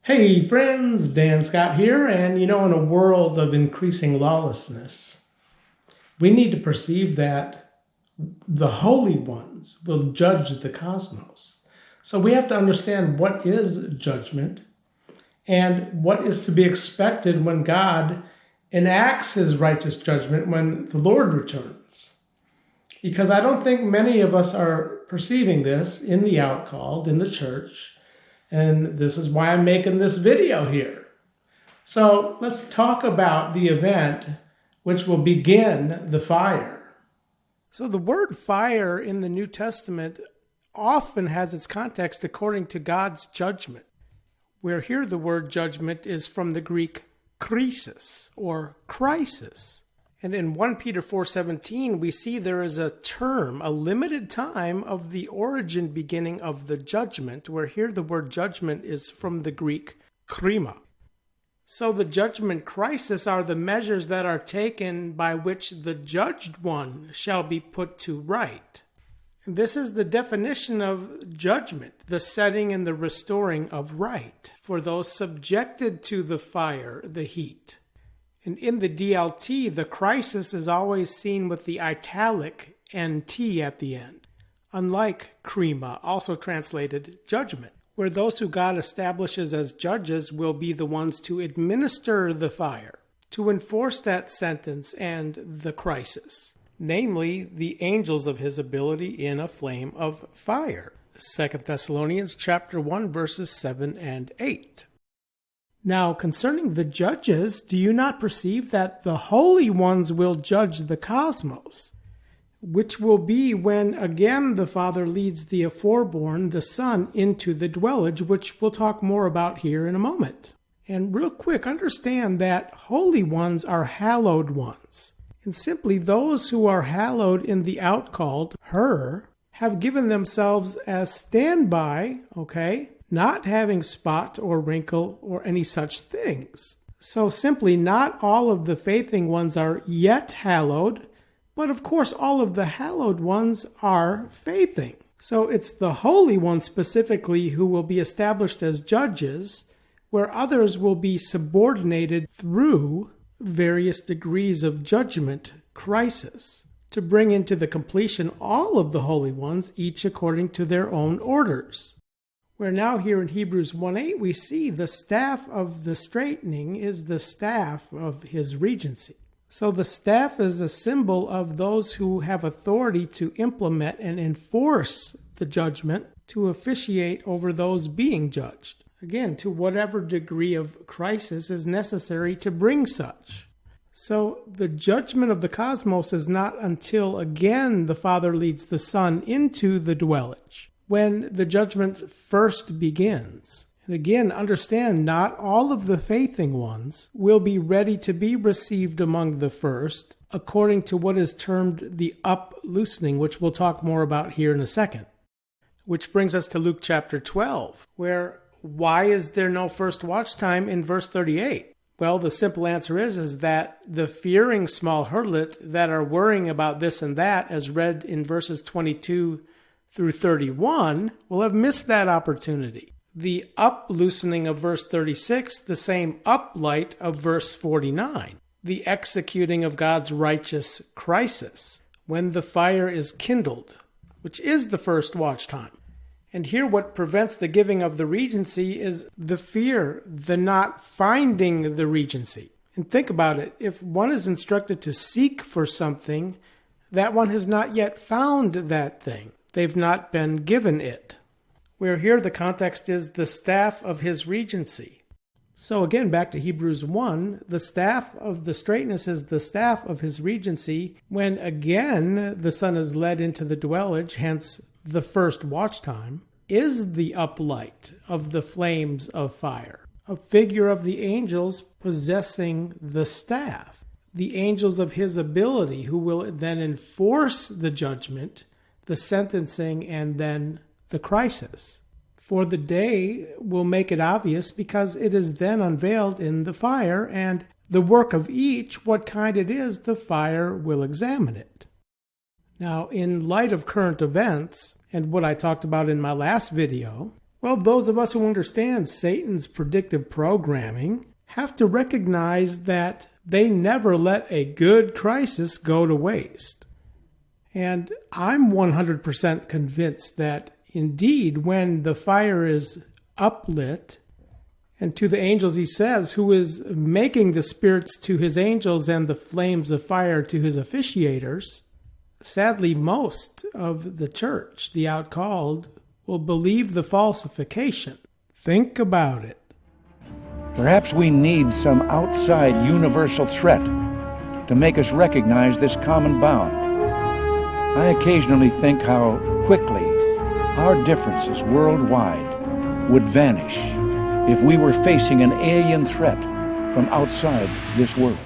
Hey friends, Dan Scott here, and in a world of increasing lawlessness, we need to perceive that the holy ones will judge the cosmos. So we have to understand what is judgment and what is to be expected when God enacts his righteous judgment when the Lord returns. Because I don't think many of us are perceiving this in the outcalled, in the church. And this is why I'm making this video here. So let's talk about the event which will begin the fire. So the word fire in the New Testament often has its context according to God's judgment, where here the word judgment is from the Greek krisis or crisis. And in 1 Peter 4:17, we see there is a term, a limited time of the origin beginning of the judgment, where here the word judgment is from the Greek krima. So the judgment crisis are the measures that are taken by which the judged one shall be put to right. And this is the definition of judgment, the setting and the restoring of right for those subjected to the fire, the heat. And in the DLT, the crisis is always seen with the italic NT at the end, unlike krima, also translated judgment, where those who God establishes as judges will be the ones to administer the fire, to enforce that sentence and the crisis, namely the angels of his ability in a flame of fire. 2 Thessalonians chapter 1, verses 7 and 8. Now, concerning the judges, do you not perceive that the holy ones will judge the cosmos, which will be when again the Father leads the aforeborn, the Son, into the dwellage, which we'll talk more about here in a moment. And real quick, understand that holy ones are hallowed ones. And simply those who are hallowed in the outcalled, her, have given themselves as standby, not having spot or wrinkle or any such things. So simply not all of the faithing ones are yet hallowed, but of course all of the hallowed ones are faithing. So it's the holy ones specifically who will be established as judges, where others will be subordinated through various degrees of judgment crisis to bring into the completion all of the holy ones, each according to their own orders. Where now here in Hebrews 1:8 we see the staff of the straightening is the staff of his regency. So the staff is a symbol of those who have authority to implement and enforce the judgment, to officiate over those being judged. Again, to whatever degree of crisis is necessary to bring such. So the judgment of the cosmos is not until again the Father leads the Son into the dwellage, when the judgment first begins. And again, understand, not all of the faithing ones will be ready to be received among the first, according to what is termed the up-loosening, which we'll talk more about here in a second. Which brings us to Luke chapter 12, where why is there no first watch time in verse 38? Well, the simple answer is that the fearing small herdlet that are worrying about this and that, as read in verses 22 through 31, will have missed that opportunity. The up-loosening of verse 36, the same uplight of verse 49. The executing of God's righteous crisis, when the fire is kindled, which is the first watch time. And here what prevents the giving of the regency is the fear, the not finding the regency. And think about it, if one is instructed to seek for something, that one has not yet found that thing. They've not been given it. Where here the context is the staff of his regency. So again, back to Hebrews 1, the staff of the straightness is the staff of his regency, when again the Son is led into the dwellage, hence the first watch time, is the uplight of the flames of fire, a figure of the angels possessing the staff, the angels of his ability who will then enforce the judgment, the sentencing, and then the crisis. For the day will make it obvious because it is then unveiled in the fire, and the work of each, what kind it is, the fire will examine it. Now, in light of current events, and what I talked about in my last video, Well, those of us who understand Satan's predictive programming have to recognize that they never let a good crisis go to waste. And I'm 100% convinced that indeed, when the fire is uplit, and to the angels he says, who is making the spirits to his angels and the flames of fire to his officiators, sadly, most of the church, the outcalled, will believe the falsification. Think about it. Perhaps we need some outside universal threat to make us recognize this common bound. I occasionally think how quickly our differences worldwide would vanish if we were facing an alien threat from outside this world.